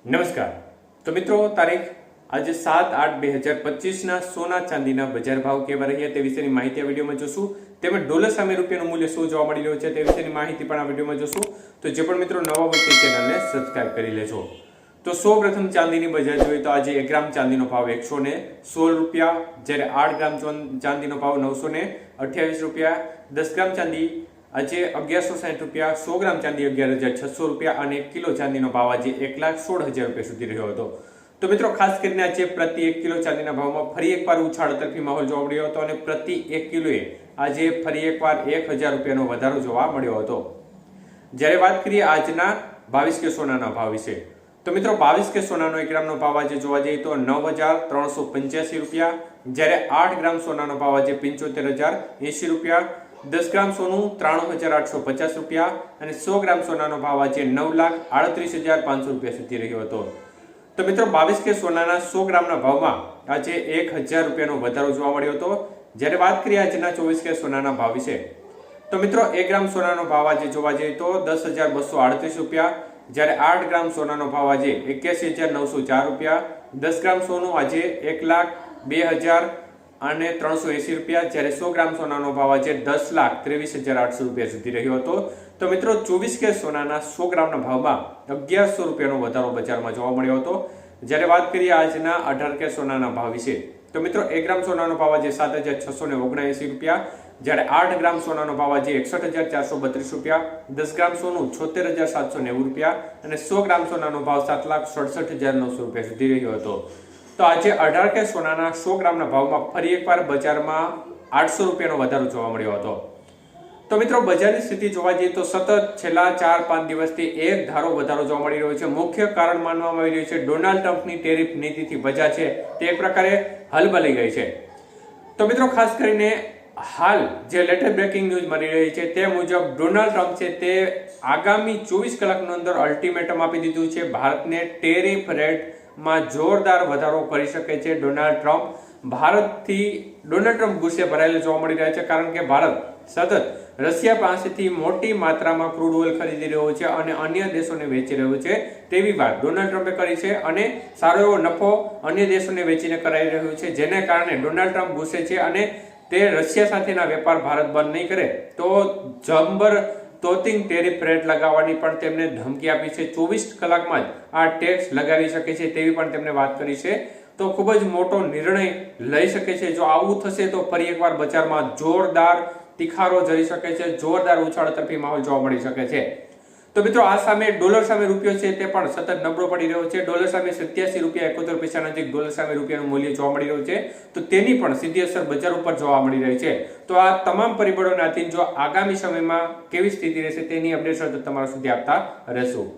નમસ્કાર. તો મિત્રો, તારીખ આજે 7/8/2025 સોના ચાંદીના બજાર ભાવ કેવા રહ્યા તે વિશેની માહિતી આ વિડીયોમાં જોશું. તેમજ ડોલર સામે રૂપિયાનું મૂલ્ય શું જોવા મળી રહ્યું છે તે વિશેની માહિતી પણ આ વિડીયોમાં જોશું. તો જે પણ મિત્રો નવા હોય તે ચેનલને સબસ્ક્રાઇબ કરી લેજો. તો સૌપ્રથમ ચાંદીની બજાર જોઈએ તો આજે 1 ગ્રામ ચાંદીનો ભાવ 116 રૂપિયા, જ્યારે 8 ગ્રામ ચાંદીનો ભાવ 928 રૂપિયા, 10 ગ્રામ ચાંદી આજે 1160 રૂપિયા, 100 ગ્રામ ચાંદી 11,600 રૂપિયા અને 1 કિલો ચાંદીનો ભાવ આજે 1,16,000 રૂપિયા સુધી રહ્યો હતો. તો મિત્રો, ખાસ કરીને આજે પ્રતિ 1 કિલો ચાંદીના ભાવમાં ફરી એકવાર ઉછાળ તરફી માહોલ જોવા મળ્યો હતો અને પ્રતિ 1 કિલોએ આજે ફરી એકવાર 1,000 રૂપિયાનો વધારો જોવા મળ્યો હતો. જ્યારે વાત કરીએ આજના 22 કે સોનાના ભાવ વિશે, તો મિત્રો 22 કે સોનાનો 1 ગ્રામનો ભાવ આજે જોવા જઈએ તો 9,385 રૂપિયા, જ્યારે 8 ગ્રામ સોનાનો ભાવ આજે 75,080 રૂપિયા, 10 ગ્રામ સોનું 93,850 રૂપિયા અને 100 ગ્રામ સોનાનો ભાવ આજે 9,38,500 રૂપિયા સુધી રહ્યો હતો. તો મિત્રો 22 કે સોનાના 100 ગ્રામના ભાવમાં આજે 1,000 રૂપિયાનો વધારો જોવા મળ્યો હતો. જ્યારે વાત કરીએ આજના 24 કે સોનાના ભાવ વિશે, તો મિત્રો 1 ગ્રામ સોનાનો ભાવ આજે જોવા જઈએ તો 10,238 રૂપિયા, જ્યારે 8 ગ્રામ સોનાનો ભાવ આજે 81,904 રૂપિયા, 10 ગ્રામ સોનું આજે 1,02,380 રૂપિયા, જ્યારે 100 ગ્રામ સોનાનો ભાવ આજે 10,23,800 રૂપિયા સુધી રહ્યો હતો. તો મિત્રો 24 કે સોનાના 100 ગ્રામના ભાવમાં 1,100 રૂપિયાનો વધારો બજારમાં જોવા મળ્યો હતો. જ્યારે વાત કરીએ આજના 18 કે સોનાના ભાવ વિશે, તો મિત્રો 1 ગ્રામ સોનાનો ભાવ આજે 7,679 રૂપિયા, જ્યારે 8 ગ્રામ સોનાનો ભાવ આજે 61,432 રૂપિયા, 10 ગ્રામ સોનું 76,790 રૂપિયા અને 100 ગ્રામ સોનાનો ભાવ 7,67,900 રૂપિયા સુધી રહ્યો હતો. તો આજે 18 કે સોનાના 100 ગ્રામના ભાવમાં ફરી એકવાર બજારમાં 800 રૂપિયાનો વધારો જોવા મળ્યો હતો. તો મિત્રો, બજારની સ્થિતિ જોવા જઈએ તો સતત છેલ્લા 4-5 દિવસથી એક ધારો વધારો જોવા મળી રહ્યો છે. મુખ્ય કારણ માનવામાં આવી રહ્યું છે ડોનાલ્ડ ટ્રમ્પની ટેરિફ નીતિથી બજાર છે તે એક પ્રકારે હલબલી ગઈ છે. તો મિત્રો, ખાસ કરીને હાલ જે લેટેસ્ટ બ્રેકિંગ ન્યૂઝ મળી રહી છે તે મુજબ ડોનાલ્ડ ટ્રમ્પ છે તે આગામી 24 કલાકની અંદર અલ્ટિમેટમ આપી દીધું છે. ભારતને ટેરિફ રેટમાં જોરદાર વધારો કરી શકે છે ડોનાલ્ડ ટ્રમ્પ. ડોનાલ્ડ ટ્રમ્પ ગુસ્સે ભરાયેલા જોવા મળી રહ્યા છે, કારણ કે ભારત સતત રશિયા પાસેથી મોટી માત્રામાં ક્રૂડ ઓઇલ ખરીદી રહ્યો છે અને અન્ય દેશોને વેચી રહ્યો છે તેવી વાત ડોનાલ્ડ ટ્રમ્પે કરી છે અને સારો એવો નફો અન્ય દેશોને વેચીને કરાઈ રહ્યો છે, જેને કારણે ડોનાલ્ડ ટ્રમ્પ ગુસ્સે છે અને તે રશિયા સાથેના વેપાર ભારત બંધ નહીં કરે તો જબર તોતિંગ ટેરિફ રેટ લગાવવાની પણ તેમને ધમકી આપી છે. 24 કલાકમાં જ આ ટેક્સ લગાવી શકે છે તેવી પણ તેમને વાત કરી છે. તો ખૂબ જ મોટો નિર્ણય લઈ શકે છે. જો આવું થશે તો ફરી એકવાર બજારમાં જોરદાર તિખારો જઈ શકે છે, જોરદાર ઉછાળ તરફી માહોલ જોવા મળી શકે છે. તો મિત્રો, આ સામે ડોલર સામે રૂપિયો છે તે પણ સતત નબળો પડી રહ્યો છે. ડોલર સામે 87 રૂપિયા 71 પૈસા નજીક ડોલર સામે રૂપિયાનું મૂલ્ય જોવા મળી રહ્યું છે. તો તેની પણ સીધી અસર બજાર ઉપર જોવા મળી રહી છે. તો આ તમામ પરિબળોના આધીન જો આગામી સમયમાં કેવી સ્થિતિ રહેશે તેની અપડેટ તમારા સુધી આપતા રહેશું.